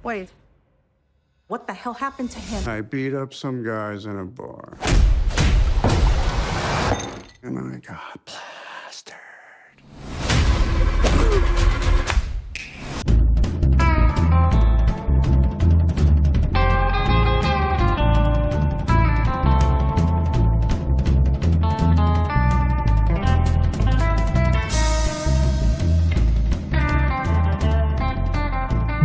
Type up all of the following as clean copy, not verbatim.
Wait, what the hell happened to him? I beat up some guys in a bar. And I got plastered.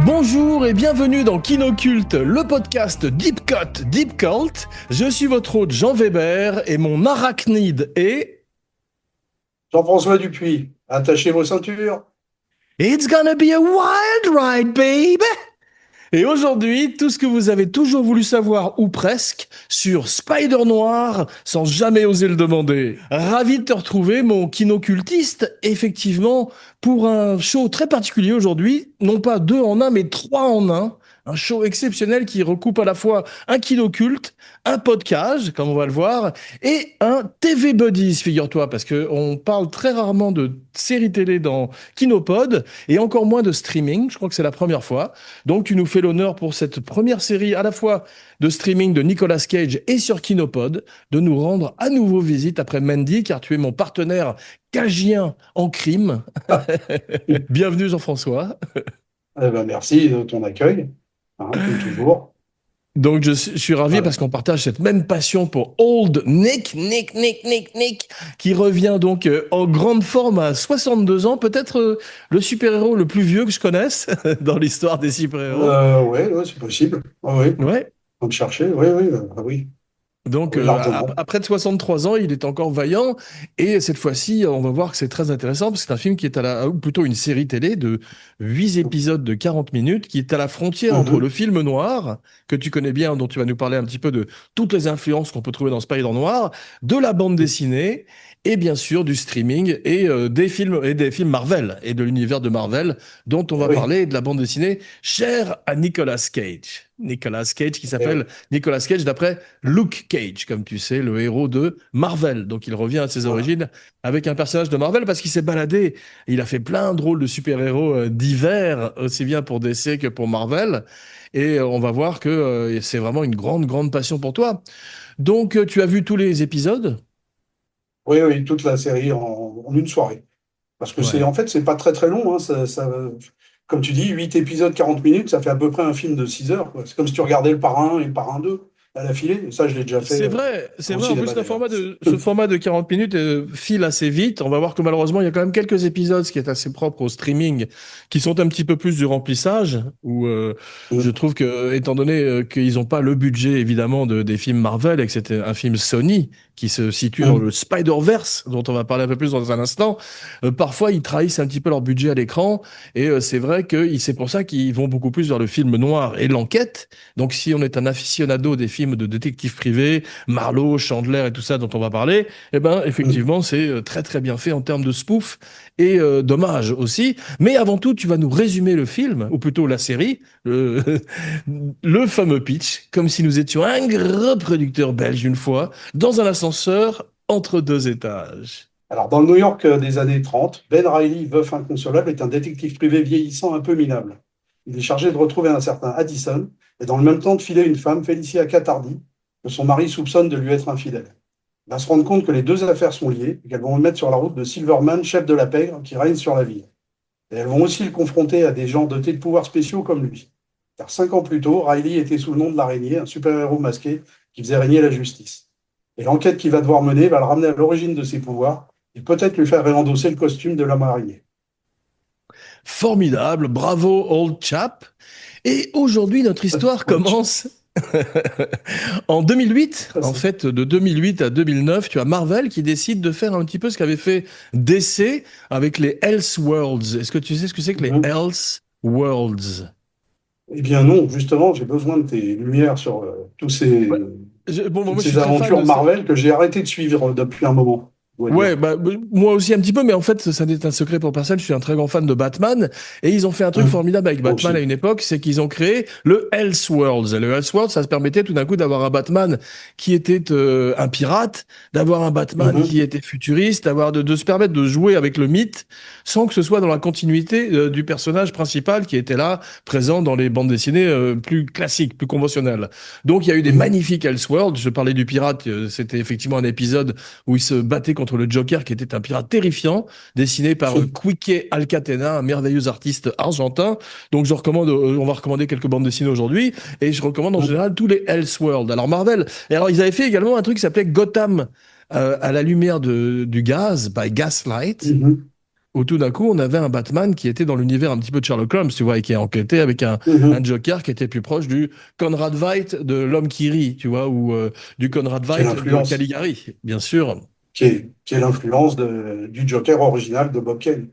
Bonjour et bienvenue dans Kinoculte, le podcast Deep Cut, Deep Cult. Je suis votre hôte Jean Weber et mon arachnide est... Jean-François Dupuis, attachez vos ceintures. It's gonna be a wild ride, baby! Et aujourd'hui, tout ce que vous avez toujours voulu savoir, ou presque, sur Spider-Noir, sans jamais oser le demander. Ravi de te retrouver, mon kinocultiste, effectivement, pour un show très particulier aujourd'hui, non pas 2 en 1, mais 3 en 1. Un show exceptionnel qui recoupe à la fois un kinoculte, un podcast, comme on va le voir, et un TV Buddies, figure-toi, parce qu'on parle très rarement de séries télé dans Kinopod, et encore moins de streaming, je crois que c'est la première fois. Donc tu nous fais l'honneur pour cette première série à la fois de streaming de Nicolas Cage et sur Kinopod, de nous rendre à nouveau visite après Mandy, car tu es mon partenaire cagien en crime. Bienvenue Jean-François. Merci de ton accueil, comme toujours. Donc je suis ravi parce qu'on partage cette même passion pour Old Nick, qui revient donc en grande forme à 62 ans, peut-être le super-héros le plus vieux que je connaisse dans l'histoire des super-héros. Ouais, c'est possible. Oui. Ouais. On me chercher, oui. Donc, Oui, largement. après de 63 ans, il est encore vaillant. Et cette fois-ci, on va voir que c'est très intéressant parce que c'est un film qui est ou plutôt une série télé de 8 épisodes de 40 minutes qui est à la frontière entre le film noir, que tu connais bien, dont tu vas nous parler un petit peu de toutes les influences qu'on peut trouver dans Spider-Noir, de la bande dessinée et bien sûr du streaming et des films Marvel et de l'univers de Marvel dont on va parler, de la bande dessinée chère à Nicolas Cage. Nicolas Cage qui s'appelle Nicolas Cage d'après Luke Cage, comme tu sais, le héros de Marvel. Donc il revient à ses origines avec un personnage de Marvel parce qu'il s'est baladé. Il a fait plein de rôles de super-héros divers, aussi bien pour DC que pour Marvel. Et on va voir que c'est vraiment une grande passion pour toi. Donc tu as vu tous les épisodes ? Oui, toute la série en une soirée. Parce que c'est pas très long. Comme tu dis, 8 épisodes, 40 minutes, ça fait à peu près un film de 6 heures, quoi. C'est comme si tu regardais le Parrain et le Parrain 2 à la filée. Et ça, je l'ai déjà fait. C'est vrai. En plus, ce format de 40 minutes file assez vite. On va voir que malheureusement, il y a quand même quelques épisodes, ce qui est assez propre au streaming, qui sont un petit peu plus du remplissage, où je trouve que, étant donné qu'ils n'ont pas le budget, évidemment, des films Marvel, et que c'était un film Sony, qui se situe dans le Spider-Verse, dont on va parler un peu plus dans un instant, parfois, ils trahissent un petit peu leur budget à l'écran, et c'est vrai que c'est pour ça qu'ils vont beaucoup plus vers le film noir et l'enquête. Donc, si on est un aficionado des films de détectives privés, Marlowe, Chandler et tout ça dont on va parler, effectivement, c'est très très bien fait en termes de spoof et d'hommage aussi. Mais avant tout, tu vas nous résumer le film, ou plutôt la série, le fameux pitch, comme si nous étions un gros producteur belge une fois, dans un ascenseur entre 2 étages. Alors, dans le New York des années 30, Ben Reilly, veuf inconsolable, est un détective privé vieillissant un peu minable. Il est chargé de retrouver un certain Addison et dans le même temps de filer une femme, Felicia Cattardi, que son mari soupçonne de lui être infidèle. Il va se rendre compte que les 2 affaires sont liées et qu'elles vont le mettre sur la route de Silverman, chef de la pègre, qui règne sur la ville. Et elles vont aussi le confronter à des gens dotés de pouvoirs spéciaux comme lui. Car 5 ans plus tôt, Riley était sous le nom de l'Araignée, un super-héros masqué qui faisait régner la justice. Et l'enquête qu'il va devoir mener va le ramener à l'origine de ses pouvoirs et peut-être lui faire réendosser le costume de l'homme araignée. Formidable, bravo old chap. Et aujourd'hui, notre histoire commence en 2008. En fait, de 2008 à 2009, tu as Marvel qui décide de faire un petit peu ce qu'avait fait DC avec les Elseworlds. Est-ce que tu sais ce que c'est que les Elseworlds ? Eh bien non, justement, j'ai besoin de tes lumières sur tous ces... Moi, ces aventures Marvel que j'ai arrêté de suivre depuis un moment. on va Ouais, dire. bah, moi aussi un petit peu, mais en fait, ça n'est un secret pour personne. Je suis un très grand fan de Batman. Et ils ont fait un truc formidable avec Moi Batman à aussi. une époque, c'est qu'ils ont créé le Elseworlds. Et le Elseworlds, ça se permettait tout d'un coup d'avoir un Batman qui était un pirate, d'avoir un Batman Mhm. qui était futuriste, de se permettre de jouer avec le mythe sans que ce soit dans la continuité du personnage principal qui était là, présent dans les bandes dessinées plus classiques, plus conventionnelles. Donc il y a eu des Mhm. magnifiques Elseworlds. Je parlais du pirate, c'était effectivement un épisode où il se battait contre le Joker, qui était un pirate terrifiant, dessiné par Quique Alcatena, un merveilleux artiste argentin. Donc je recommande, on va recommander quelques bandes dessinées aujourd'hui, et je recommande en général tous les Elseworlds. Alors Marvel, et alors ils avaient fait également un truc qui s'appelait Gotham à la lumière du gaz, by Gaslight, Mhm. où tout d'un coup on avait un Batman qui était dans l'univers un petit peu de Sherlock Holmes, tu vois, et qui enquêtait avec un Mhm. Joker qui était plus proche du Conrad Veidt de L'Homme qui rit, tu vois, ou du Conrad Qui est Veidt de l'influence, Caligari, bien sûr. qui est l'influence du Joker original de Bob Kane.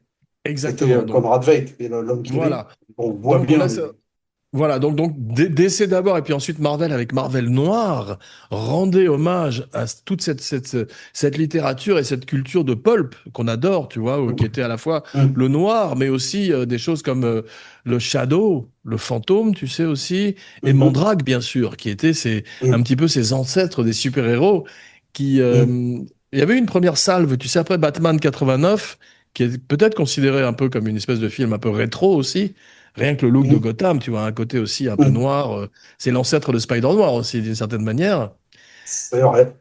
C'était Exactement. Donc Conrad Veidt, et l'homme qui rit. voilà. On voit Donc on bien a ça. Voilà, DC d'abord et puis ensuite Marvel avec Marvel Noir rendait hommage à toute cette littérature et cette culture de pulp qu'on adore, tu vois, qui était à la fois Mhm. le noir, mais aussi des choses comme le Shadow, le fantôme, tu sais aussi, et Mhm. Mandrake, bien sûr, qui étaient un Mhm. petit peu ces ancêtres des super-héros qui... Mhm. il y avait eu une première salve, tu sais, après Batman 89, qui est peut-être considéré un peu comme une espèce de film un peu rétro aussi. Rien que le look de Mhm. Gotham, tu vois, un côté aussi un peu Mhm. noir. C'est l'ancêtre de Spider-Noir aussi, d'une certaine manière. C'est vrai.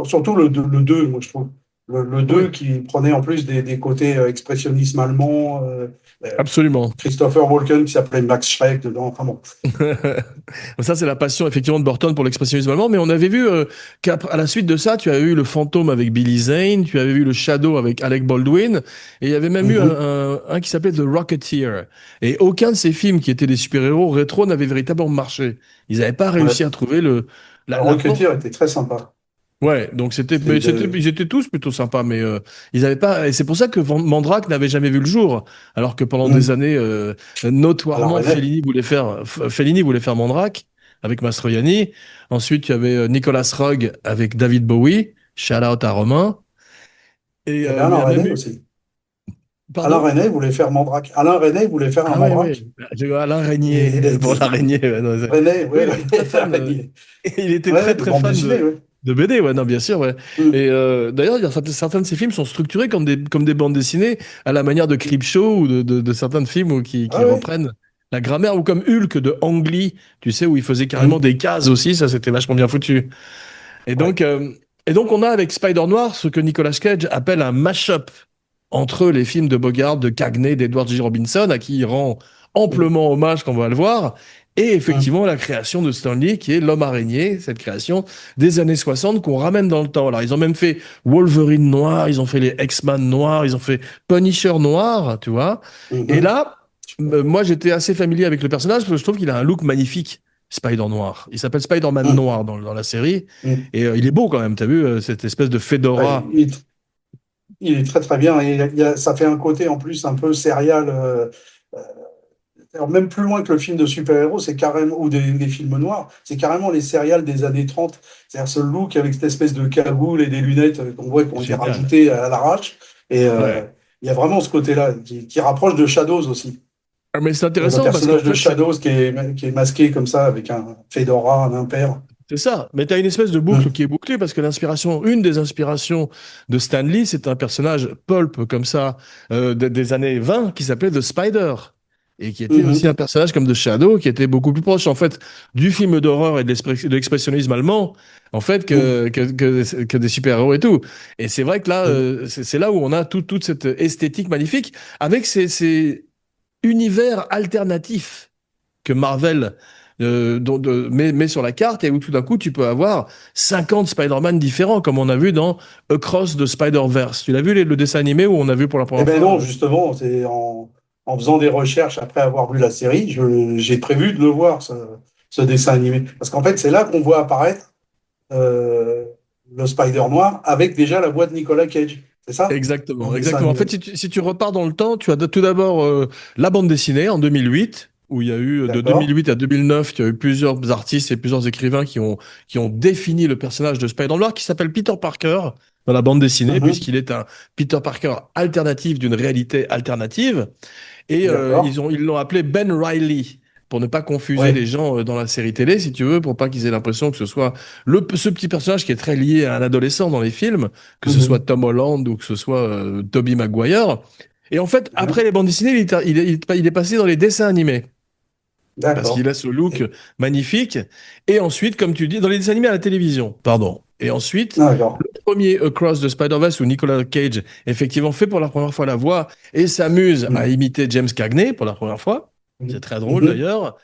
Surtout le 2, moi, je trouve. Le 2 Oui, qui prenait en plus des côtés expressionnisme allemand. Euh, absolument. Christopher Walken qui s'appelait Max Schreck dedans. Enfin bon. Ça, c'est la passion, effectivement, de Burton pour l'expressionnisme allemand. Mais on avait vu qu'à la suite de ça, tu avais eu le fantôme avec Billy Zane, tu avais eu le Shadow avec Alec Baldwin, et il y avait même eu Mhm. un qui s'appelait The Rocketeer. Et aucun de ces films qui étaient des super-héros rétro n'avait véritablement marché. Ils n'avaient pas Ouais. réussi à trouver la porte. Rocketeer était très sympa. Ouais, donc C'est ils étaient tous plutôt sympas, mais ils avaient pas, et c'est pour ça que Mandrake n'avait jamais vu le jour, alors que pendant des Mhm. années, Alain notoirement, Resnais. Fellini voulait faire Mandrake avec Mastroianni. Ensuite, tu avais Nicolas Roeg avec David Bowie, shout out à Romain. Et Il y avait mais il y Alain a même Resnais eu, aussi. Alain pardon? Resnais voulait faire Mandrake. Alain Resnais voulait faire un Ah ouais, ouais, Mandrake. j'ai eu Alain Régnier Et il a pour été. l'araignée. Ouais, non, Resnais, oui, ouais, il ouais, était très fan. l'araignée. Il était Ouais, très de très bande fan dessinée, ouais. de BD, ouais, non, bien sûr, ouais. Mhm. Et d'ailleurs, il y a certains de ces films sont structurés comme des bandes dessinées, à la manière de Creepshow ou de certains de films qui Ah ouais. reprennent la grammaire, ou comme Hulk de Ang Lee, tu sais, où il faisait carrément Mhm. des cases aussi, ça c'était vachement bien foutu. Et Ouais. donc, euh, et donc on a avec Spider-Noir ce que Nicolas Cage appelle un mash-up entre les films de Bogart, de Cagney, d'Edward G. Robinson, à qui il rend Mhm. amplement hommage quand on va le voir, et Mhm. effectivement la création de Stan Lee, qui est l'homme araignée, cette création des années 60 qu'on ramène dans le temps. Alors ils ont même fait Wolverine noir, ils ont fait les X-Men noirs, ils ont fait Punisher noir, tu vois. Et Mhm. là, moi j'étais assez familier avec le personnage parce que je trouve qu'il a un look magnifique, Spider Noir. Il s'appelle Spider-Man Mhm. Noir dans la série, Mhm. et il est beau quand même, t'as vu, cette espèce de Ouais, fedora. il est très très bien. Et ça fait un côté en plus un peu serial. Euh, alors même plus loin que le film de super-héros, c'est carrément, ou des films noirs, c'est carrément les serials des années 30. C'est-à-dire ce look avec cette espèce de cagoule et des lunettes qu'on voit qui ont été Génial. rajoutées à l'arrache. Et Ouais. il y a vraiment ce côté-là qui rapproche de Shadows aussi. Ah, mais c'est Le intéressant parce qu'en personnage de fait, Shadows qui est masqué comme ça avec un fedora, un impair. c'est ça. Mais tu as une espèce de boucle Mm. qui est bouclée parce que une des inspirations de Stan Lee, c'est un personnage pulp comme ça des années 20 qui s'appelait The Spider. Et qui était aussi un Mhm. personnage comme The Shadow, qui était beaucoup plus proche en fait du film d'horreur et de l'expressionnisme allemand, en fait, Mm. que des super-héros et tout. Et c'est vrai que là, Mm. c'est là où on a toute cette esthétique magnifique avec ces univers alternatifs que Marvel met sur la carte et où tout d'un coup tu peux avoir 50 Spider-Man différents, comme on a vu dans Across the Spider-Verse. Tu l'as vu le dessin animé où on a vu pour la Eh première ben fois non, justement, c'est en faisant des recherches après avoir vu la série, j'ai prévu de le voir, ce dessin animé. Parce qu'en fait, c'est là qu'on voit apparaître euh, le Spider noir avec déjà la voix de Nicolas Cage. C'est ça? Dans Exactement, le dessin exactement. En fait, animé. si tu repars dans le temps, tu as tout d'abord la bande dessinée en 2008, où il y a eu de D'accord? 2008 à 2009, il y a eu plusieurs artistes et plusieurs écrivains qui ont défini le personnage de Spider-Man, qui s'appelle Peter Parker, dans la bande dessinée, Mhm. puisqu'il est un Peter Parker alternatif d'une réalité alternative. Et D'accord. ils l'ont appelé Ben Riley, pour ne pas confuser Oui. les gens dans la série télé, si tu veux, pour pas qu'ils aient l'impression que ce soit ce petit personnage qui est très lié à un adolescent dans les films, que ce soit Mhm. Tom Holland ou que ce soit Tobey Maguire. Et en fait, Ouais. après les bandes dessinées, il est passé dans les dessins animés parce qu'il D'accord. a ce look Et- magnifique. Et ensuite, comme tu dis, dans les dessins animés à la télévision, pardon. Et ensuite, D'accord. le premier Across the Spider-Verse où Nicolas Cage, effectivement, fait pour la première fois la voix et s'amuse à Mhm. imiter James Cagney pour la première fois. C'est Mhm. très drôle Mhm. d'ailleurs.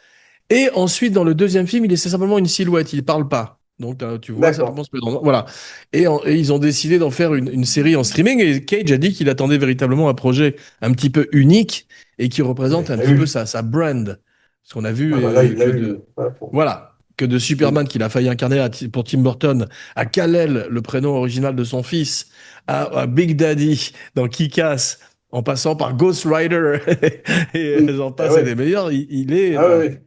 Et ensuite, dans le deuxième film, il est simplement une silhouette, il parle pas. Donc, tu vois D'accord. simplement Spider-Man. Voilà. Et ils ont décidé d'en faire une série en streaming. Et Cage a dit qu'il attendait véritablement un projet un petit peu unique et qui Et représente il un l'a petit peu eu. sa brand. Parce qu'on a vu Ah bah là, il l'a que eu. de. Voilà, Voilà. Que de Mhm. Superman qu'il a failli incarner pour Tim Burton, à Kal-El, le prénom original de son fils, à Big Daddy dans Kick-Ass, en passant par Ghost Rider, et Mhm. j'en Ah passe et des ouais. meilleurs, il est Ah ouais.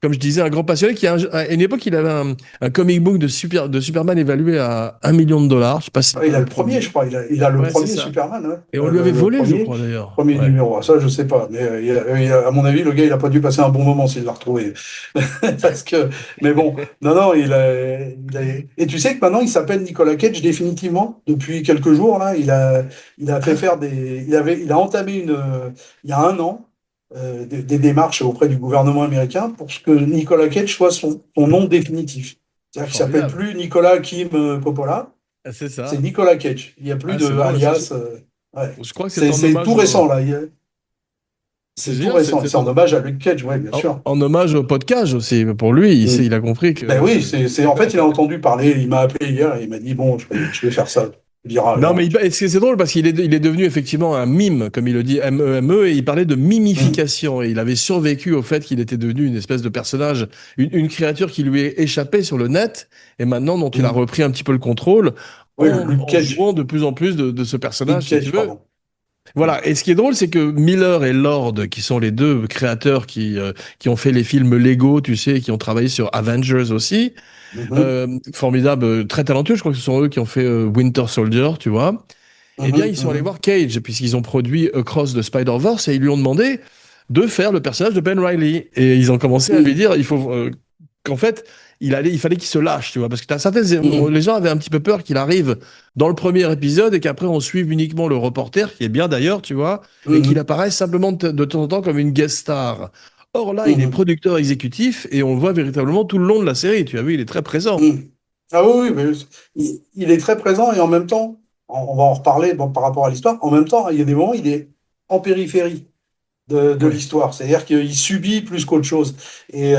comme je disais, un grand passionné qui, à une époque, il avait un comic book de Superman évalué à 1 million de dollars. Je sais pas si c'est Ah, pas il a le le premier, premier. je crois. Il a le Ouais, c'est premier ça. Superman, ouais. Et on lui avait Le volé, je premier, crois, d'ailleurs. premier Ouais. numéro. Ah, ça, je sais pas. Mais à mon avis, le gars, il a pas dû passer un bon moment s'il l'a retrouvé. Parce que, mais bon, non, non, Et tu sais que maintenant, il s'appelle Nicolas Cage définitivement. Depuis quelques jours, là, il a fait Ah, faire il a entamé il y a un an, des démarches auprès du gouvernement américain pour que Nicolas Cage soit son nom définitif. C'est-à-dire qu'il s'appelle formidable. plus Nicolas Kim Coppola. Ah, c'est C'est ça. Nicolas Cage. Il n'y a plus Ah, de c'est drôle. alias. Ouais. Je crois que c'est C'est en c'est tout hommage récent, là. c'est C'est tout génial, récent. C'est en hommage à Luke Cage, oui, bien sûr. en hommage au podcast aussi. Pour lui, Mm. il a compris Ben oui, que. en fait, il a entendu parler, il m'a appelé hier et il m'a dit, bon, je vais faire ça. Il dira Non, alors. mais c'est drôle parce qu'il est devenu effectivement un mime, comme il le dit, M-E-M-E, et il parlait de Mm. mimification. Et il avait survécu au fait qu'il était devenu une espèce de personnage, une créature qui lui est échappée sur le net, et maintenant dont il a Mm. repris un petit peu le contrôle Oui, le Luke en jouant Cage. de plus en plus de ce Luke personnage, si tu Cage, veux. pardon. Mm. Voilà. Et ce qui est drôle, c'est que Miller et Lord, qui sont les deux créateurs qui ont fait les films Lego, tu sais, qui ont travaillé sur Avengers aussi, Mhm. formidables, très talentueux. Je crois que ce sont eux qui ont fait Winter Soldier, tu vois. Eh bien, Mhm. ils sont allés Mhm. voir Cage, puisqu'ils ont produit Across the Spider-Verse, et ils lui ont demandé de faire le personnage de Ben Reilly. Et ils ont commencé à lui Mm. dire qu'en fait, il fallait qu'il se lâche, tu vois. Parce que Mm. les gens avaient un petit peu peur qu'il arrive dans le premier épisode et qu'après on suive uniquement le reporter, qui est bien d'ailleurs, tu vois, et qu'il Mhm. apparaisse simplement de temps en temps comme une guest star. Or là, il est Mhm. producteur exécutif et on le voit véritablement tout le long de la série. Tu as vu, il est très présent. Mm. Ah oui, oui, mais il est très présent et en même temps, on va en reparler bon, par rapport à l'histoire, en même temps, il y a des moments, il est en périphérie de Ouais. l'histoire. C'est-à-dire qu'il subit plus qu'autre chose. Et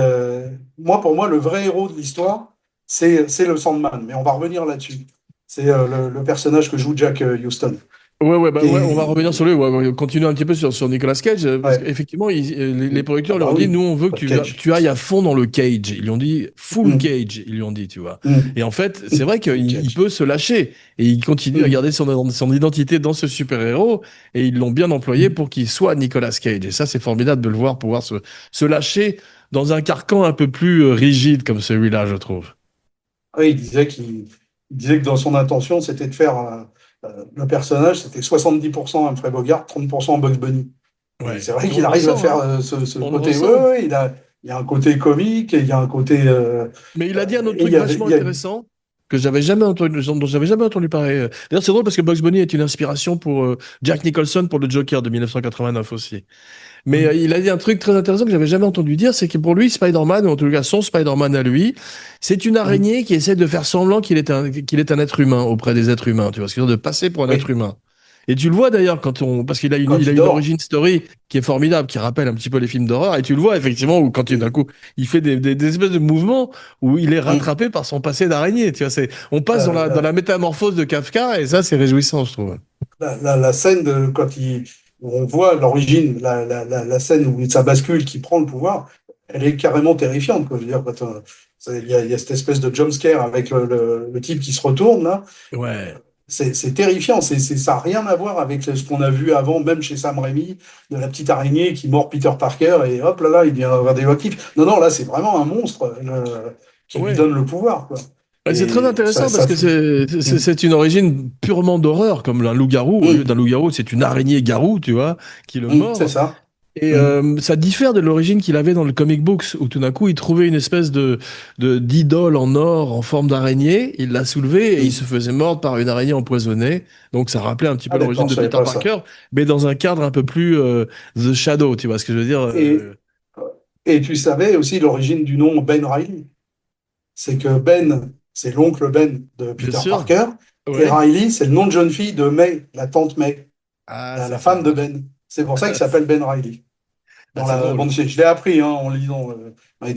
pour moi, le vrai héros de l'histoire, c'est le Sandman. Mais on va revenir là-dessus. C'est le personnage que joue Jack Houston. Ouais, on va Et, revenir sur lui. Ouais, continuer un petit peu sur Nicolas Cage, parce ouais. qu'effectivement, les Ah producteurs lui bah ont dit, oui, nous, on veut que Paul Cage. tu ailles à fond dans le Cage. Ils lui ont dit full Mm, Cage, ils lui ont dit, tu vois. mm. Et en fait, c'est vrai Full il Cage. peut se lâcher et il continue à Mm, garder son identité dans ce super-héros et ils l'ont bien employé mm. pour qu'il soit Nicolas Cage. Et ça, c'est formidable de le voir pouvoir se lâcher dans un carcan un peu plus rigide comme celui-là, je trouve. Oui, il disait que dans son intention, c'était de faire le personnage, c'était 70% Humphrey Bogart, 30% Bugs Bunny. Et Ouais. c'est vrai Et on qu'il le arrive à ressent, faire hein. ce On le côté. Ouais, ressent. ouais, il y a un côté comique, et il y a un côté. Mais il a dit un autre Et truc vachement intéressant que j'avais jamais entendu, dont j'avais jamais entendu parler. D'ailleurs, c'est drôle parce que Bugs Bunny est une inspiration pour Jack Nicholson pour le Joker de 1989 aussi. Mais Mhm, il a dit un truc très intéressant que j'avais jamais entendu dire, c'est que pour lui, Spider-Man, ou en tout cas son Spider-Man à lui, c'est une mhm. araignée qui essaie de faire semblant qu'il est un être humain auprès des êtres humains, tu vois, c'est-à-dire de passer pour un être Oui, humain. Et tu le vois d'ailleurs parce qu'il a quand il a il une dort. origin story qui est formidable, qui rappelle un petit peu les films d'horreur, et tu le vois effectivement où quand d'un Mhm, coup il fait des espèces de mouvements où il est mhm. rattrapé par son passé d'araignée, tu vois, on passe La, dans la, la métamorphose de Kafka, et ça c'est réjouissant, je trouve. la scène où on voit l'origine, la scène où ça bascule, qui prend le pouvoir, elle est carrément terrifiante, quoi. Je veux dire, il y a cette espèce de jump scare avec le type qui se retourne, là. Ouais. C'est terrifiant, ça n'a rien à voir avec ce qu'on a vu avant, même chez Sam Raimi, de la petite araignée qui mord Peter Parker et hop là là, il devient radioactif. Non, non, là c'est vraiment un monstre qui lui Ouais. donne le pouvoir, quoi. Ouais, c'est très Et intéressant parce que Mm. c'est une origine purement d'horreur, comme un loup-garou. Au lieu d'un loup-garou, c'est une araignée-garou, tu vois, qui le C'est mord. ça. Et Mm. ça diffère de l'origine qu'il avait dans le comic books, où tout d'un coup, il trouvait une espèce d'idole en or en forme d'araignée, il l'a soulevée et il se Mm. faisait mordre par une araignée empoisonnée. Donc ça rappelait un petit peu Ah l'origine d'accord, de je savais Peter pas ça. Parker, mais dans un cadre un peu plus The Shadow, tu vois ce que je veux dire? Et, et tu savais aussi l'origine du nom Ben Reilly. C'est que Ben, c'est l'oncle Ben de Bien Peter sûr. Parker, et Ouais. Riley, c'est le nom de jeune fille de May, la tante May, Ah, la c'est femme de ça. Ben. C'est pour ça qu'il s'appelle Ben Riley. Ah, Dans c'est la drôle. bande dessinée. Je l'ai appris en lisant, dans les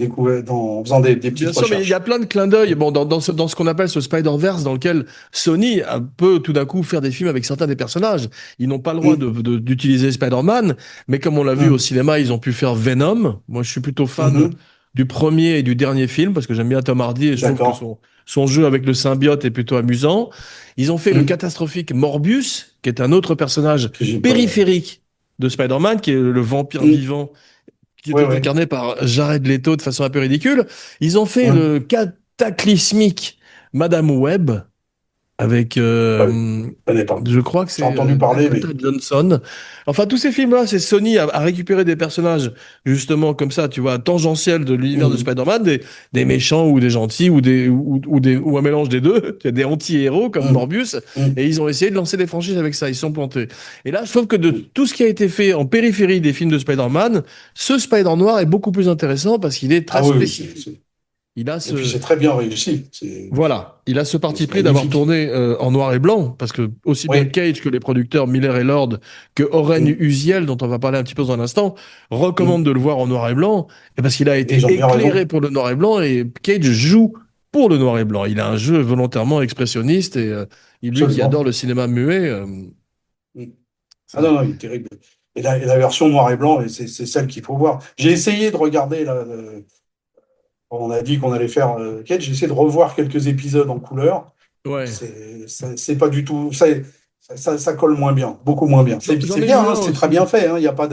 en faisant des petites Bien sûr, mais il y a recherches. plein de clins d'œil bon, dans ce qu'on appelle ce Spider-Verse, dans lequel Sony peut tout d'un coup faire des films avec certains des personnages. Ils n'ont pas le droit Hum, d'utiliser Spider-Man, mais comme on l'a vu au hum, cinéma, ils ont pu faire Venom. Moi, je suis plutôt fan mhm. du premier et du dernier film, parce que j'aime bien Tom Hardy et je trouve que D'accord. son jeu avec le symbiote est plutôt amusant. Ils ont fait le Hum, catastrophique Morbius, qui est un autre personnage que j'ai pas. périphérique de Spider-Man, qui est le vampire Hum, vivant qui ouais, était ouais. incarné par Jared Leto de façon un peu ridicule. Ils ont fait Hum, le cataclysmique Madame Web avec, ouais, je connais pas. je crois que J'ai c'est entendu parler, Dakota mais. Johnson. Enfin, tous ces films-là, c'est Sony a récupéré des personnages, justement, comme ça, tu vois, tangentiels de l'univers de Hum, Spider-Man, des méchants ou des gentils ou un mélange des deux, il y a des anti-héros comme hum, Morbius, hum, et ils ont essayé de lancer des franchises avec ça, ils se sont plantés. Et là, je trouve que de hum. tout ce qui a été fait en périphérie des films de Spider-Man, ce Spider Noir est beaucoup plus intéressant parce qu'il est très Ah oui, oui, spécifique. Il a et puis ce, c'est très bien réussi. il a ce parti C'est pris d'avoir magnifique. tourné en noir et blanc, parce que aussi bien Oui. Cage que les producteurs Miller et Lord, que Oren Hum, Uziel, dont on va parler un petit peu dans un instant, hum. recommandent de le voir en noir et blanc, et parce qu'il a Et ils été ont bien éclairé raison. pour le noir et blanc, et Cage joue pour le noir et blanc. Il a un jeu volontairement expressionniste, et lui qui adore Absolument. le cinéma muet, Hum. Ah non, ça... non, il est terrible. Et la version noir et blanc, et c'est celle qu'il faut voir. J'ai essayé de regarder, là, on a dit qu'on allait faire Cage, j'ai essayé de revoir quelques épisodes en couleur. Ouais. C'est pas du tout. Ça colle moins bien, beaucoup moins bien. J'en C'est ai bien, vu hein, un c'est très aussi. bien fait, hein, il n'y a pas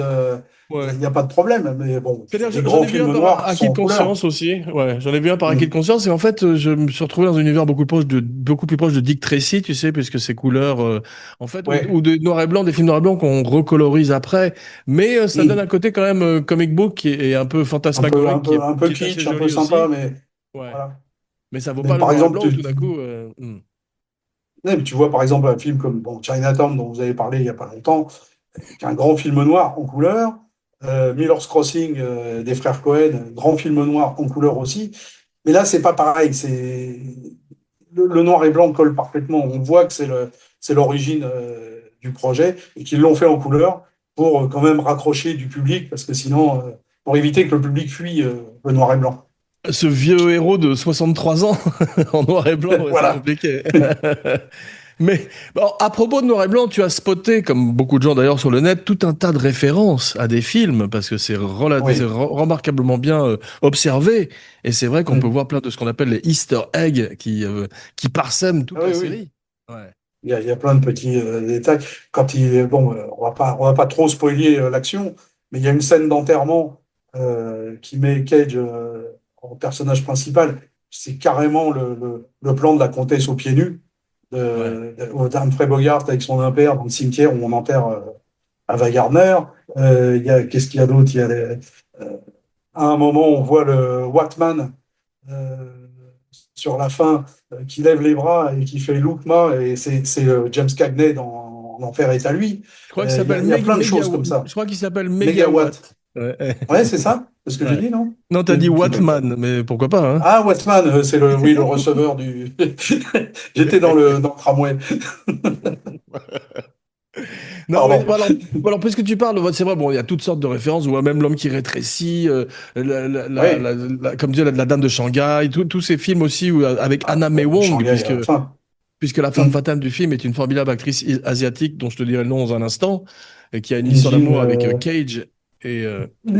Ouais. y a pas de problème. Mais bon, C'est-à-dire, les j'en grands ai vu un films par noirs sont acquis de en couleur. conscience aussi. Ouais, j'en ai vu un par acquis de Mm. conscience. Et en fait, je me suis retrouvé dans un univers beaucoup plus proche de Dick Tracy, tu sais, puisque c'est couleurs, en fait, Ouais. ou de noir et blanc, des films noir et blanc qu'on recolorise après. Mais ça donne un Mm. côté quand même comic book qui est un peu fantasmagorique, Un peu qui est assez kitsch, un peu joli sympa, aussi. mais Ouais. voilà. Mais ça vaut Mais pas le par noir et exemple, blanc où tout d'un coup. ouais, mais tu vois par exemple un film comme bon, Chinatown dont vous avez parlé il n'y a pas longtemps, qui est un grand film noir en couleur. Miller's Crossing des frères Cohen, grand film noir en couleur aussi. Mais là, c'est pas pareil. Le noir et blanc colle parfaitement. On voit que c'est l'origine du projet et qu'ils l'ont fait en couleur pour quand même raccrocher du public parce que sinon, pour éviter que le public fuit le noir et blanc. Ce vieux héros de 63 ans en noir et blanc, ouais, c'est Voilà. compliqué. Mais bon, à propos de noir et blanc, tu as spoté, comme beaucoup de gens d'ailleurs sur le net, tout un tas de références à des films, parce que c'est Oui. remarquablement bien observé. Et c'est vrai qu'on peut Mm. voir plein de ce qu'on appelle les Easter eggs qui parsèment Ah toute oui, la oui. série. Ouais. Il y a plein de petits détails. Quand bon, on va pas trop spoiler l'action, mais il y a une scène d'enterrement qui met Cage en personnage principal. C'est carrément le plan de la comtesse aux pieds nus Ouais. d'Humphrey Bogart avec son impère dans le cimetière où on enterre Ava Gardner. Qu'est-ce qu'il y a d'autre? À un moment, on voit le Watman euh, sur la fin qui lève les bras et qui fait Lookma, et c'est James Cagney dans L'Enfer est à lui. Je crois qu'il s'appelle Il y a plein de choses comme ça. Je crois qu'il s'appelle Megawatt. Megawatt. Ouais. Ouais, c'est ça? C'est ce que j'ai Ouais. dit, non? Non, t'as J'ai dit dit Megawatt. Watman, mais pourquoi pas, hein? Ah, Watman, c'est oui, le receveur du. J'étais dans le tramway. Non, mais Pardon. puisque tu parles, c'est vrai, bon, il y a toutes sortes de références, ou même L'homme qui rétrécit, Oui, comme disait la Dame de Shanghai, tous ces films aussi avec Anna May bon, Wong, Shanghai à la fin. puisque la femme Mm. fatale du film est une formidable actrice asiatique dont je te dirai le nom dans un instant, et qui a une Lin histoire Jin, d'amour avec Cage et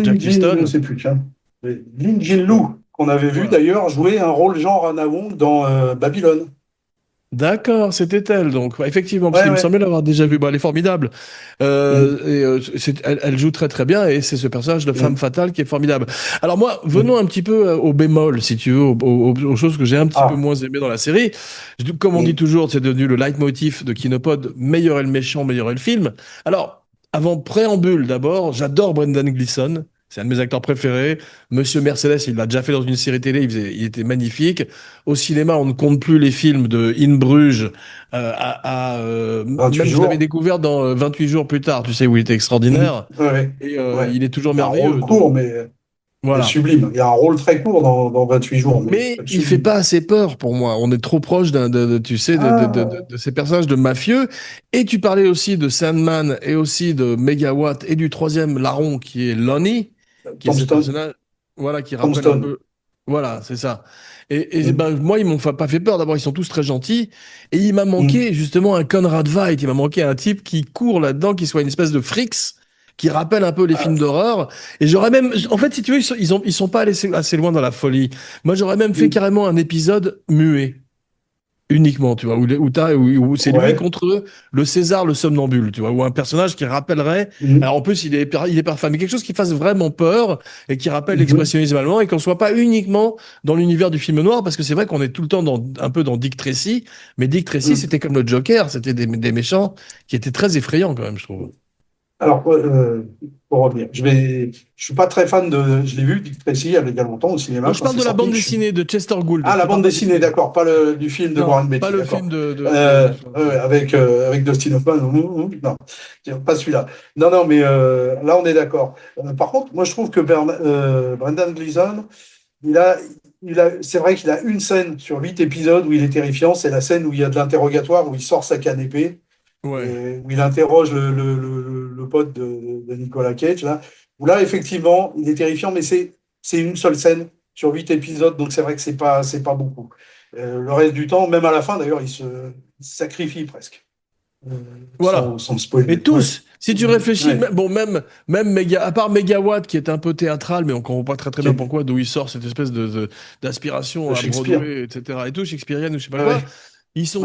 Jack Je Easton. sais plus, tiens. Lin Jin Lu, qu'on avait vu Voilà. d'ailleurs jouer un rôle genre Anna Wong dans Babylone. D'accord, c'était elle, donc ouais, effectivement, parce Ouais, qu'il me ouais. semblait l'avoir déjà vue. Bon, elle est formidable. Mm. Elle joue très très bien, et c'est ce personnage de femme Mm. fatale qui est formidable. Alors moi, venons Mm. un petit peu au bémol, si tu veux, aux choses que j'ai un petit peu Ah. moins aimées dans la série. Comme on dit Mm. toujours, c'est devenu le leitmotiv de Kinopod, meilleur est le méchant, meilleur est le film. Alors, avant préambule, d'abord, j'adore Brendan Gleeson. C'est un de mes acteurs préférés. Monsieur Mercedes, il l'a déjà fait dans une série télé, il était magnifique. Au cinéma, on ne compte plus les films de In Bruges. 28 Même je l'avais jours. découvert dans 28 jours plus tard, tu sais, où il était Mm. extraordinaire. Ouais, ouais. Et Ouais. il est toujours Il y a un rôle merveilleux. Donc court, mais voilà. sublime. Il y a un rôle très court dans 28 jours, mais Mais il fait sublime. pas assez peur pour moi. On est trop proche tu sais, Ah. de ces personnages de mafieux. Et tu parlais aussi de Sandman et aussi de Megawatt et du troisième larron qui est Lonnie, qui est ce Tombstone. personnage, voilà, qui rappelle un Tombstone. peu. Voilà, c'est ça. Et Mm. ben, moi, ils m'ont pas fait peur. D'abord, ils sont tous très gentils. Et il m'a Mm. manqué justement un Conrad Veidt. Il m'a manqué un type qui court là-dedans, qui soit une espèce de Fricks, qui rappelle un peu les films Ah. d'horreur. Et j'aurais même, en fait, si tu veux, ils sont pas allés assez loin dans la folie. Moi, j'aurais même fait Mm. carrément un épisode muet, uniquement, tu vois, où c'est lui Ouais. contre le César, le somnambule, tu vois, ou un personnage qui rappellerait. Mm. Alors, en plus, il est parfait, mais quelque chose qui fasse vraiment peur et qui rappelle Mhm. l'expressionnisme allemand et qu'on soit pas uniquement dans l'univers du film noir, parce que c'est vrai qu'on est tout le temps un peu dans Dick Tracy, mais Dick Tracy, Mm. c'était comme le Joker, c'était des méchants qui étaient très effrayants quand même, je trouve. Alors, pour revenir, je suis pas très fan de. Je l'ai vu, Dick Tracy, il y a longtemps au Non, cinéma je quand parle c'est de la sorti. bande dessinée de Chester Gould, Ah, je la te parle bande pas du dessinée, film. d'accord, pas du film de Non, Warren pas Beatty, le d'accord. film de Avec Dustin Hoffman, non, pas celui-là. Non, non, mais là, on est d'accord. Par contre, moi, je trouve que Brendan Gleeson, il a, c'est vrai qu'il a une scène sur 8 épisodes où il est terrifiant. C'est la scène où il y a de l'interrogatoire, où il sort sa canne épée, Ouais. et où il interroge le pote de Nicolas Cage, là. Où là, effectivement, il est terrifiant, mais c'est une seule scène sur 8 épisodes, donc c'est vrai que c'est pas beaucoup. Le reste du temps, même à la fin, d'ailleurs, il se sacrifie presque, euh, Voilà. sans Et spoiler. Ouais. tous, si tu réfléchis, Ouais. à part Megawatt qui est un peu théâtral, mais on comprend pas très très Qui bien est pourquoi, d'où il sort cette espèce d'aspiration de à Shakespeare. Broadway, etc. et tout, shakespearienne ou je sais pas Ouais, quoi. ouais, Ils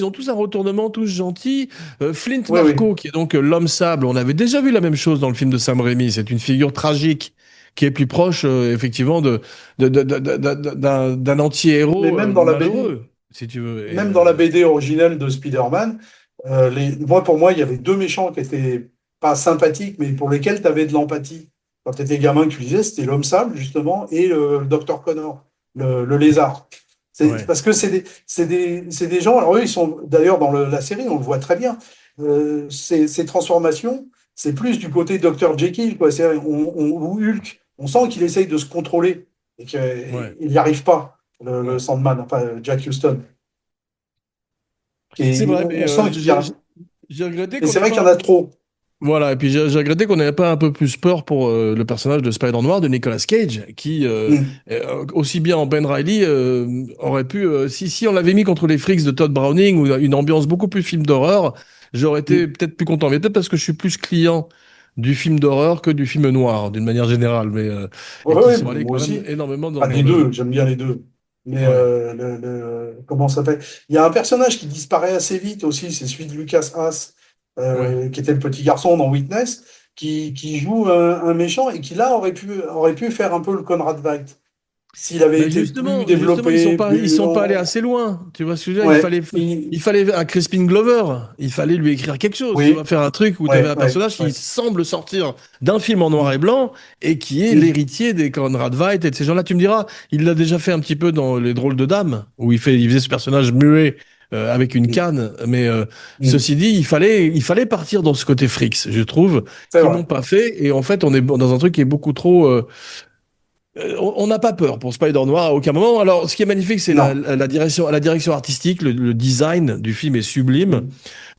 ont tous un retournement, tous gentils. Flint ouais, ouais. Marco, qui est donc l'homme sable, on avait déjà vu la même chose dans le film de Sam Raimi. C'est une figure tragique qui est plus proche, effectivement, d'un Mais anti-héros même dans la BD, malheureux, si tu veux. même dans la BD originelle de Spider-Man, pour moi, il y avait deux méchants qui étaient pas sympathiques, mais pour lesquels tu avais de l'empathie. Quand tu étais gamin, que tu lisais, c'était l'homme sable, justement, et le docteur Connor, le lézard. Ouais. Parce que c'est des gens, alors eux, ils sont d'ailleurs dans la série, on le voit très bien. Ces transformations, c'est plus du côté Dr. Jekyll, quoi. Ou Hulk. On sent qu'il essaye de se contrôler et qu'il Ouais. n'y arrive pas, le Ouais. Sandman, enfin Jack Houston. C'est Et vrai, on mais sent qu'il y a. j'ai regretté Et qu'on c'est n'ait vrai qu'il pas y un en a peu. trop. Voilà, et puis j'ai regretté qu'on n'avait pas un peu plus peur pour le personnage de Spider-Noir de Nicolas Cage, qui, Mm. aussi bien en Ben Reilly, aurait pu, si on l'avait mis contre les Freaks de Todd Browning, ou une ambiance beaucoup plus film d'horreur, j'aurais été Mm. peut-être plus content. Mais peut-être parce que je suis plus client du film d'horreur que du film noir, d'une manière générale, Ouais, et qui ouais, sont allés moi quand même aussi. énormément Enfin, dans les le. deux, j'aime bien les deux. Mais Ouais, comment ça s'appelle? Il y a un personnage qui disparaît assez vite aussi, c'est celui de Lucas Haas, ouais. qui était le petit garçon dans Witness, qui joue un méchant et qui là aurait pu faire un peu le Conrad Veidt. S'il avait Ben été plus justement, développé, ils plus sont pas allés long. assez loin. Tu vois ce que je veux dire? Ouais. Il fallait un Crispin Glover. Il fallait lui écrire quelque chose. Tu vois, Oui, faire un truc où tu avais ouais, un ouais, personnage qui ouais. semble sortir d'un film en noir et Mm. blanc et qui est Mm. l'héritier des Conrad Veidt et de ces gens-là. Tu me diras, il l'a déjà fait un petit peu dans Les Drôles de Dames, où il faisait ce personnage muet. Avec une Mm. canne, mais Mm. ceci dit, il fallait partir dans ce côté frics, je trouve, C'est qu'ils vrai. n'ont pas fait, et en fait, on est dans un truc qui est beaucoup trop, on n'a pas peur pour Spider Noir à aucun moment. Alors, ce qui est magnifique, c'est Non. la direction artistique, le design du film est sublime. Mm.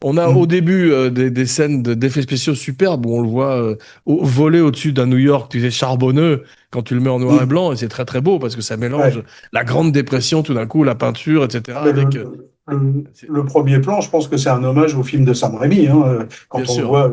On a au Mm. début des scènes d'effets spéciaux superbes où on le voit voler au-dessus d'un New York, tu sais, charbonneux, quand tu le mets en noir et Mm. blanc, et c'est très très beau parce que ça mélange Ouais. la Grande Dépression tout d'un coup, la peinture, Ah, etc. mais avec, le premier plan, je pense que c'est un hommage au film de Sam Raimi, hein, bien quand on le sûr, voit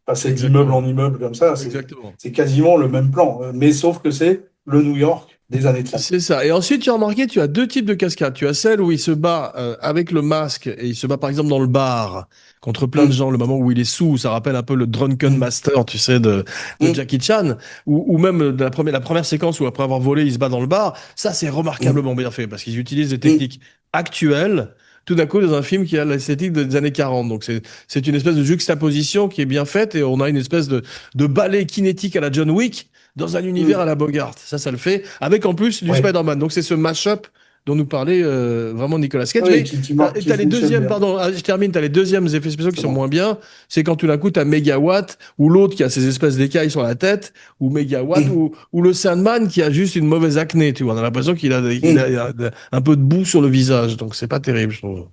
passer d'immeuble exactement, en immeuble comme ça, c'est exactement. c'est quasiment le même plan, mais sauf que c'est le New York des années 30. C'est ça. Et ensuite, tu as remarqué, tu as deux types de cascades. Tu as celle où il se bat avec le masque et il se bat par exemple dans le bar contre plein de Mm. gens, le moment où il est sous, ça rappelle un peu le Drunken Mm. Master, tu sais, de Mm. Jackie Chan, ou même de la première séquence où après avoir volé, il se bat dans le bar. Ça, c'est Mm. remarquablement bien fait parce qu'ils utilisent des Mm. techniques actuelles. Tout d'un coup, dans un film qui a l'esthétique des années 40. Donc, c'est une espèce de juxtaposition qui est bien faite et on a une espèce de ballet kinétique à la John Wick dans un univers Mm. à la Bogart. Ça le fait. Avec en plus du Ouais. Spider-Man. Donc, c'est ce mash-up dont nous parlait vraiment Nicolas Cage. Oui, Mais qui t'as les fonctionne deuxièmes, bien. pardon, je termine, t'as les deuxièmes effets spéciaux qui C'est sont bon. moins bien. C'est quand tout d'un coup, t'as Megawatt, ou l'autre qui a ces espèces d'écailles sur la tête, ou Megawatt, Mm. ou le Sandman qui a juste une mauvaise acné, tu vois. On a l'impression qu'il Mm. a un peu de boue sur le visage. Donc, c'est pas terrible, je trouve.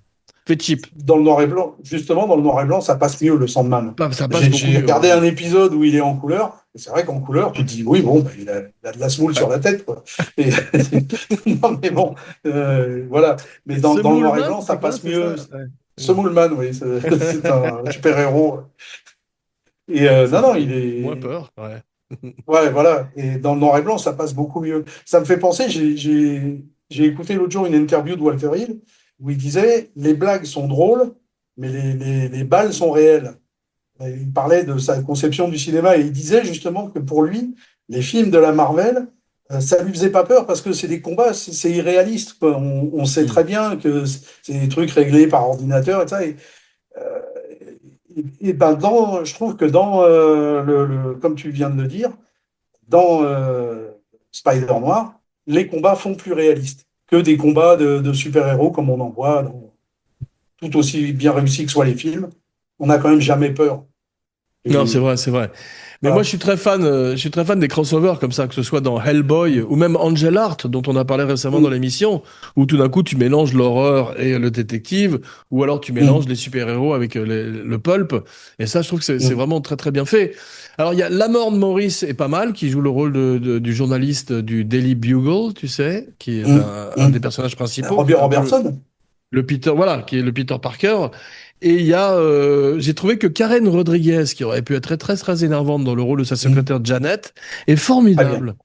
Fait cheap. Dans le noir et blanc, justement, dans le noir et blanc, ça passe mieux, le Sandman. Ça passe beaucoup J'ai mieux. regardé un épisode où il est en couleur, et c'est vrai qu'en couleur, tu te dis, oui, bon, bah, il a de la semoule sur la tête, quoi. Et- non, mais bon, voilà. Mais Ce dans le noir et Moleman, blanc, ça c'est quoi, passe c'est mieux. ça? Ouais. Semoulman, oui, c'est un super-héros. Et non, non, il Moins est. peur, ouais. Ouais, voilà. Et dans le noir et blanc, ça passe beaucoup mieux. Ça me fait penser, j'ai écouté l'autre jour une interview de Walter Hill où il disait les blagues sont drôles, mais les balles sont réelles. Et il parlait de sa conception du cinéma et il disait justement que pour lui, les films de la Marvel, ça lui faisait pas peur parce que c'est des combats, c'est irréaliste, quoi. On sait Hmm. très bien que c'est des trucs réglés par ordinateur et ça. Euh, et ben je trouve que dans comme tu viens de le dire, dans Spider Noir, les combats font plus réalistes que des combats de super-héros comme on en voit, tout aussi bien réussis que soient les films. On n'a quand même jamais peur. Non, Et, c'est vrai, c'est vrai. Mais moi, voilà. je suis très fan des crossovers comme ça, que ce soit dans Hellboy ou même Angel Art, dont on a parlé récemment dans Mm, l'émission, où tout d'un coup, tu mélanges l'horreur et le détective, ou alors tu mélanges mm, les super-héros avec le pulp. Et ça, je trouve que c'est mm, vraiment très, très bien fait. Alors, il y a Lamorne Morris est pas mal, qui joue le rôle du journaliste du Daily Bugle, tu sais, qui est mm, un mm. des personnages principaux, qui est un peu Robertson? le Peter, voilà, qui est le Peter Parker. Et il y a, j'ai trouvé que Karen Rodriguez, qui aurait pu être très, très, très énervante dans le rôle de sa Mm, secrétaire Janet, est très bien. formidable.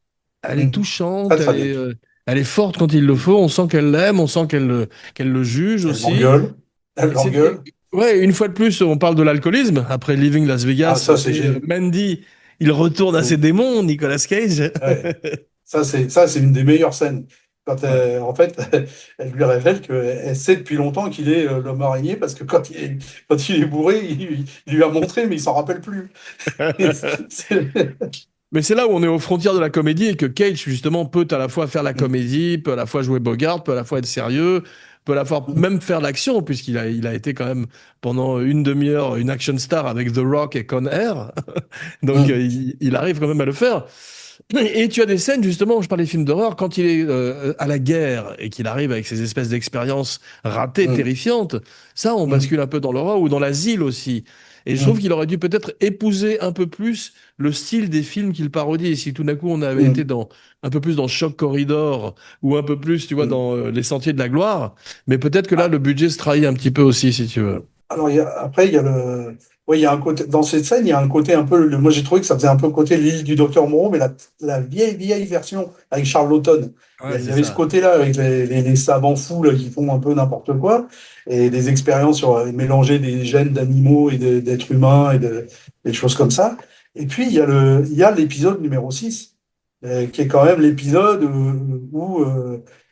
Elle est Mm, très, touchante, très bien. elle est forte quand il le faut. On sent qu'elle l'aime, on sent qu'elle le juge Elle aussi. l'engueule. Elle Et c'est, l'engueule. ouais, une fois de plus, on parle de l'alcoolisme. Après Leaving Las Ah, Vegas ça, c'est et génial. Mandy, il retourne à ses Mm, démons, Nicolas Cage. ouais. Ça, c'est une des meilleures scènes. Quand Ouais. en fait, elle lui révèle qu'elle sait depuis longtemps qu'il est l'homme araignée parce que quand il est bourré, il lui a montré, mais il s'en rappelle plus. C'est- Mais c'est là où on est aux frontières de la comédie et que Cage, justement, peut à la fois faire la comédie, peut à la fois jouer Bogart, peut à la fois être sérieux, peut à la fois même faire l'action, il a été quand même pendant une demi-heure une action star avec The Rock et Con Air. Donc il arrive quand même à le faire. Et tu as des scènes, justement, je parlais des films d'horreur, quand il est à la guerre et qu'il arrive avec ces espèces d'expériences ratées, terrifiantes, ça, on bascule un peu dans l'horreur ou dans l'asile aussi. Et je trouve qu'il aurait dû peut-être épouser un peu plus le style des films qu'il parodie. Et si tout d'un coup on avait été un peu plus dans Shock Corridor ou un peu plus, tu vois, dans Les Sentiers de la Gloire, mais peut-être que là, le budget se trahit un petit peu aussi, si tu veux. Alors, après, il y a ouais, il y a un côté, dans cette scène, il y a un côté un peu, moi j'ai trouvé que ça faisait un peu côté l'île du docteur Moreau, mais la vieille, vieille version avec Charles Laughton. Ouais, Il y c'est avait ce ça. côté-là avec les savants fous là, qui font un peu n'importe quoi et des expériences sur mélanger des gènes d'animaux et d'êtres humains des choses comme ça. Et puis, il y a l'épisode numéro 6 qui est quand même l'épisode où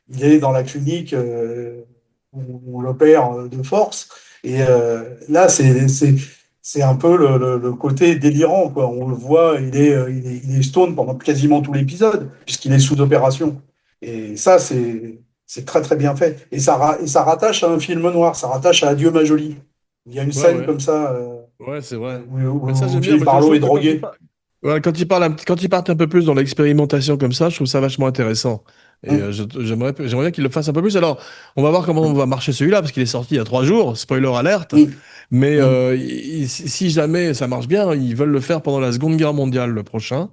il est dans la clinique où on l'opère de force. Et là, c'est un peu le côté délirant, quoi. On le voit, il est stone pendant quasiment tout l'épisode, puisqu'il est sous opération. Et ça, c'est très, très bien fait. Et ça rattache à un film noir, ça rattache à Adieu ma jolie. Il y a une Ouais, scène ouais. comme ça Ouais, c'est vrai. Mais ça, où j'aime bien Philippe parce que je Marlowe est trouve que drogué. ouais, quand ils partent un peu plus dans l'expérimentation comme ça, je trouve ça vachement intéressant. Et Hum, j'aimerais bien qu'ils le fassent un peu plus. Alors, on va voir comment on va marcher celui-là, parce qu'il est sorti il y a 3 jours, spoiler alerte. hum, Mais hum. si jamais ça marche bien, ils veulent le faire pendant la Seconde Guerre mondiale, le prochain.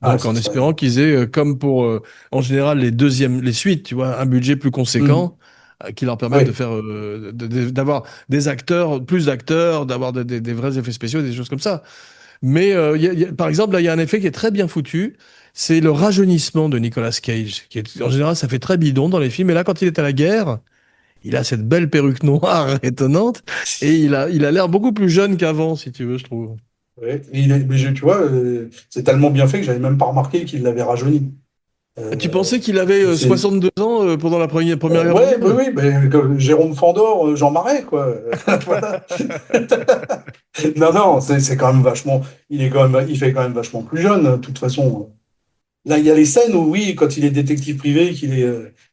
Ah, Donc, ça en serait. espérant qu'ils aient, comme pour, en général, les suites, tu vois, un budget plus Hum, conséquent, qui leur permettent de oui. faire, d'avoir des acteurs, plus d'acteurs, d'avoir des vrais effets spéciaux, des choses comme ça. Mais par exemple, là, il y a un effet qui est très bien foutu. c'est le rajeunissement de Nicolas Cage, qui est, en général, ça fait très bidon dans les films, et là, quand il est à la guerre, il a cette belle perruque noire étonnante, et il a l'air beaucoup plus jeune qu'avant, si tu veux, je trouve. Ouais. Tu vois, c'est tellement bien fait que j'avais même pas remarqué qu'il l'avait rajeuni. Tu Euh, pensais qu'il avait c'est, 62 ans pendant la Première Guerre ouais, oui, mondiale? oui, mais comme Jérôme Fandor, Jean Marais, quoi. Voilà. Non, non, c'est quand même vachement. Il fait quand même vachement plus jeune, de toute façon. Là, il y a les scènes où, oui, quand il est détective privé, qu'il est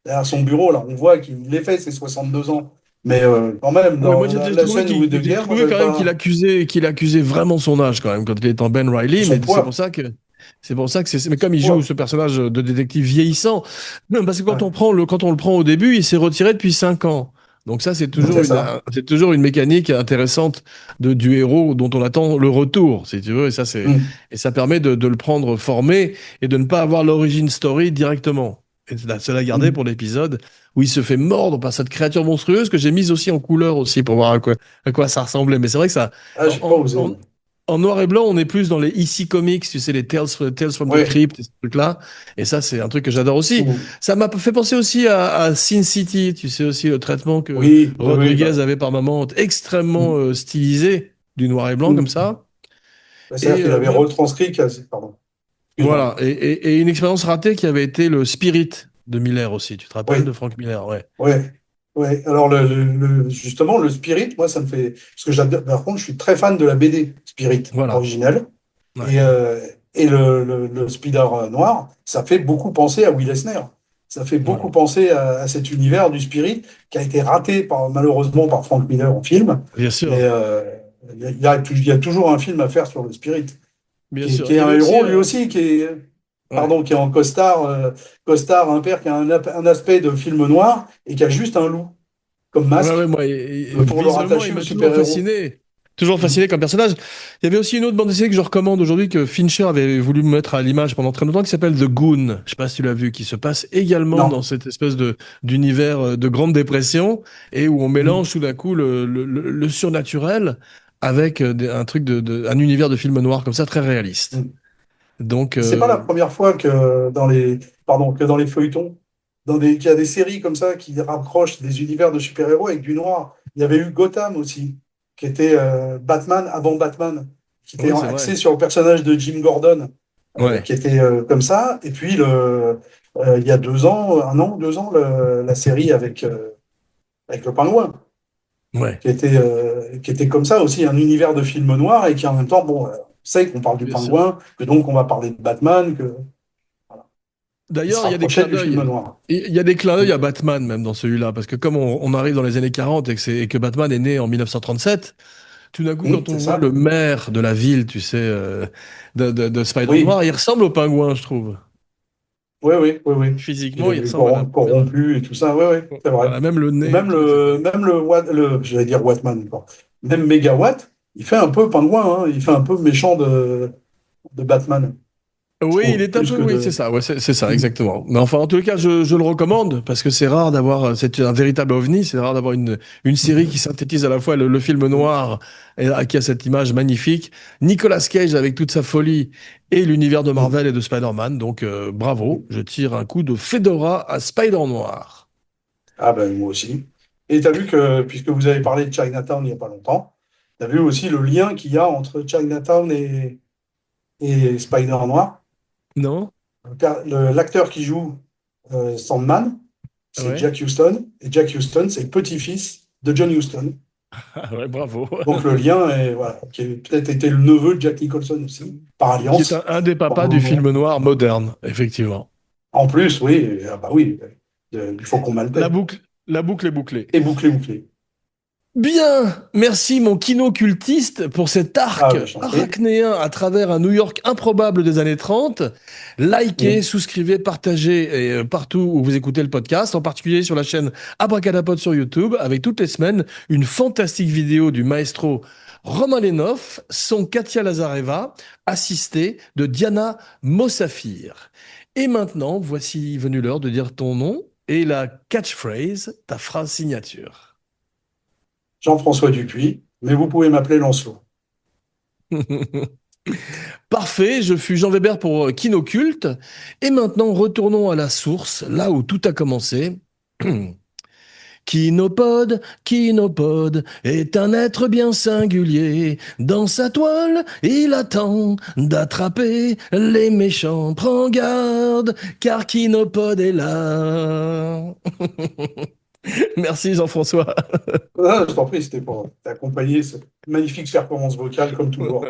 derrière son bureau, là, on voit qu'il les fait ses 62 ans. Mais quand même, Ouais, dans moi j'ai la trouvé scène où il est de j'ai guerre, moi, trouvé j'avais quand même qu'il pas accusait, qu'il accusait vraiment son âge quand même quand il est en Ben Riley, son mais poids. c'est pour ça que mais Son comme il joue poids. ce personnage de détective vieillissant, non, parce que Ouais, quand on le prend au début, il s'est retiré depuis 5 ans. Donc ça c'est ça. c'est toujours une mécanique intéressante du héros dont on attend le retour, si tu veux, Mm. et ça permet de le prendre formé et de ne pas avoir l'origin story directement. Et c'est la garder Mm. pour l'épisode où il se fait mordre par cette créature monstrueuse que j'ai mise aussi en couleur aussi pour voir à quoi ça ressemblait. Mais c'est vrai que ça, Ah, j'ai pas en, osé, en- moi. en noir et blanc, on est plus dans les EC Comics, tu sais, les Tales from the Ouais. Crypt, et ce truc-là. Et ça, c'est un truc que j'adore aussi. Ou- Ça m'a fait penser aussi à Sin City, tu sais aussi le traitement que Oui, oui, oui, Rodriguez bah. avait par moments extrêmement Mm. stylisé, du noir et blanc comme Mm. ça. Bah, c'est-à-dire Et qu'il avait moi, retranscrit, pardon, excuse-moi. voilà, et une expérience ratée qui avait été le Spirit de Miller aussi. Tu te rappelles Oui, de Frank Miller, ouais. ouais, ouais. Alors, justement, le Spirit, moi, ça me fait. Parce que j'adore. Par contre, je suis très fan de la BD Spirit Voilà. originelle. Ouais. Et le Spider noir, ça fait beaucoup penser à Will Eisner. Ça fait beaucoup Voilà. penser à cet univers du Spirit qui a été raté malheureusement par Frank Miller en film. Bien Mais sûr. il y a toujours un film à faire sur le Spirit, Bien sûr. qui est Il y avait un aussi héros lui aussi, ouais. qui est en costard, un père qui a un aspect de film noir et qui a juste un loup comme Ouais, ouais, masque moi, pour le visuellement, il rattacher au m'a toujours super-héros. fasciné. Toujours fasciné comme personnage. Il y avait aussi une autre bande dessinée que je recommande aujourd'hui que Fincher avait voulu me mettre à l'image pendant très longtemps qui s'appelle The Goon. Je sais pas si tu l'as vu, qui se passe également dans Non. cette espèce d'univers de Grande Dépression et où on Mm. mélange tout d'un coup le surnaturel avec un univers de film noir comme ça très réaliste. Mm. Donc, C'est pas la première fois que dans les feuilletons, qu'il y a des séries comme ça qui rapprochent des univers de super-héros avec du noir. Il y avait eu Gotham aussi, qui était Batman avant Batman, qui était oui, c'est axé vrai. sur le personnage de Jim Gordon, Ouais, qui était comme ça. Et puis, il y a 2 ans, 1 an, 2 ans, la série avec le Pingouin, ouais, qui était comme ça aussi, un univers de film noir et qui en même temps, bon, on sait qu'on parle du bien sûr. Pingouin, que donc on va parler de Batman, qui se D'ailleurs, il y a des rapprochait clins du film d'œil. noir. Il y a des clins d'œil à Batman même dans celui-là, parce que comme on arrive dans les années 40 et que Batman est né en 1937, tout d'un coup, quand on C'est voit ça? le maire de la ville, tu sais, de Oui, Spider-Noir, il ressemble au pingouin, je trouve. oui, oui, oui, oui. Il Physiquement, il est ressemble à corrompu et tout ça, oui, oui, c'est vrai. voilà, même le Et nez et tout, etc. j'allais dire Watman, quoi. Même Megawatt, il fait un peu pingouin, hein, il fait un peu méchant de Batman, je Oui, il trouve, est un plus peu, que oui, de. c'est ça, exactement. Mais enfin, en tout cas, je le recommande parce que c'est rare d'avoir, c'est un véritable ovni, c'est rare d'avoir une série qui synthétise à la fois le film noir et qui a cette image magnifique, Nicolas Cage avec toute sa folie et l'univers de Marvel et de Spider-Man. Donc, bravo, je tire un coup de Fedora à Spider Noir. Ah ben moi aussi. Et tu as vu que, puisque vous avez parlé de Chinatown il n'y a pas longtemps, tu as vu aussi le lien qu'il y a entre Chinatown et Spider-Noir. Non? L'acteur qui joue Sandman, c'est Ouais. Jack Huston, et Jack Huston, c'est le petit-fils de John Huston. Ah ouais, bravo. Donc le lien est, voilà, qui a peut-être été le neveu de Jack Nicholson aussi, par Qui est alliance. un des papas du Probablement. film noir moderne, effectivement. En plus, oui, ah bah oui, du Faucon La Maltais. boucle, la boucle est bouclée. Et bouclé, bouclé. Bien, merci mon kino cultiste pour cet Ah, arc ben, je t'en prie. arachnéen à travers un New York improbable des années 30. Likez, Mm. souscrivez, partagez et, partout où vous écoutez le podcast, en particulier sur la chaîne Abracadapod sur YouTube, avec toutes les semaines une fantastique vidéo du maestro Romain Lenov, son Katia Lazareva, assistée de Diana Mossafir. Et maintenant, voici venu l'heure de dire ton nom et la catchphrase, ta phrase signature. Jean-François Dupuis, mais vous pouvez m'appeler Lancelot. Parfait, je fus Jean Weber pour Kinoculte. Et maintenant, retournons à la source, là où tout a commencé. Kinopod, Kinopod est un être bien singulier. Dans sa toile, il attend d'attraper les méchants. Prends garde, car Kinopod est là. Merci Jean-François. Ah, je t'en prie, c'était pour t'accompagner cette magnifique performance vocale, comme toujours.